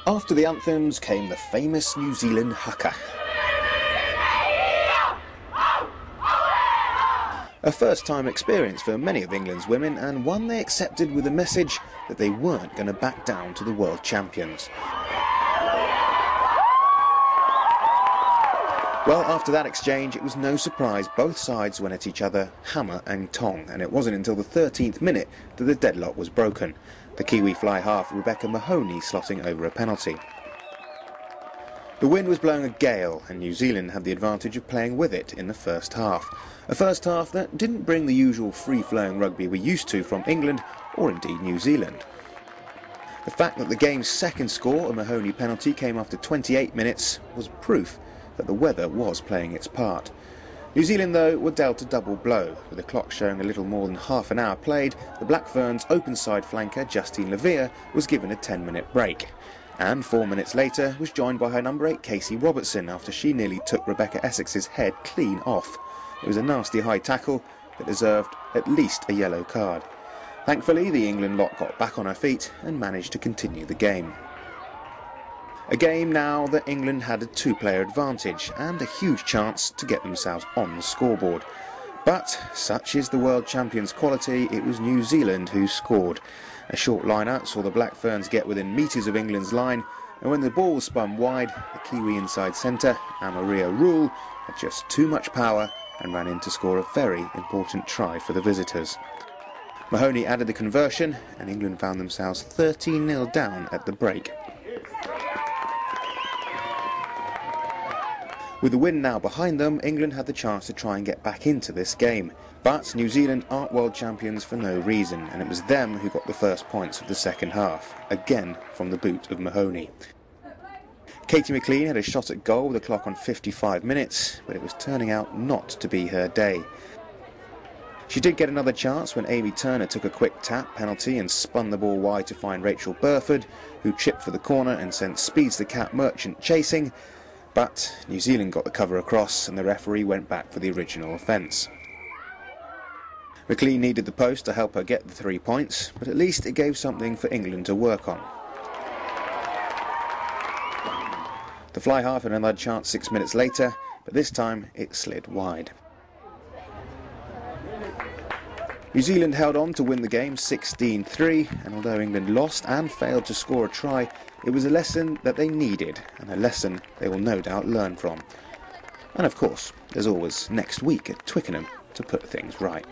After the anthems came the famous New Zealand haka. A first-time experience for many of England's women, and one they accepted with the message that they weren't going to back down to the world champions. Well, after that exchange, it was no surprise both sides went at each other hammer and tong, and it wasn't until the 13th minute that the deadlock was broken. The Kiwi fly half Rebecca Mahoney slotting over a penalty. The wind was blowing a gale, and New Zealand had the advantage of playing with it in the first half. A first half that didn't bring the usual free-flowing rugby we're used to from England, or indeed New Zealand. The fact that the game's second score, a Mahoney penalty, came after 28 minutes was proof that the weather was playing its part. New Zealand, though, were dealt a double blow. With the clock showing a little more than half an hour played, the Black Ferns' open side flanker Justine Levere was given a 10-minute break. And 4 minutes later was joined by her number 8 Casey Robertson after she nearly took Rebecca Essex's head clean off. It was a nasty high tackle that deserved at least a yellow card. Thankfully, the England lot got back on her feet and managed to continue the game. A game now that England had a two-player advantage and a huge chance to get themselves on the scoreboard. But, such is the world champions' quality, it was New Zealand who scored. A short liner saw the Black Ferns get within metres of England's line, and when the ball was spun wide, the Kiwi inside centre, Amaria Rule, had just too much power and ran in to score a very important try for the visitors. Mahoney added the conversion, and England found themselves 13-0 down at the break. With the win now behind them, England had the chance to try and get back into this game. But New Zealand aren't world champions for no reason, and it was them who got the first points of the second half, again from the boot of Mahoney. Katie McLean had a shot at goal with the clock on 55 minutes, but it was turning out not to be her day. She did get another chance when Amy Turner took a quick tap penalty and spun the ball wide to find Rachel Burford, who chipped for the corner and sent Speeds the Cat Merchant chasing. But New Zealand got the cover across and the referee went back for the original offence. McLean needed the post to help her get the 3 points, but at least it gave something for England to work on. The fly half had another chance 6 minutes later, but this time it slid wide. New Zealand held on to win the game 16-3, and although England lost and failed to score a try, it was a lesson that they needed, and a lesson they will no doubt learn from. And of course, there's always next week at Twickenham to put things right.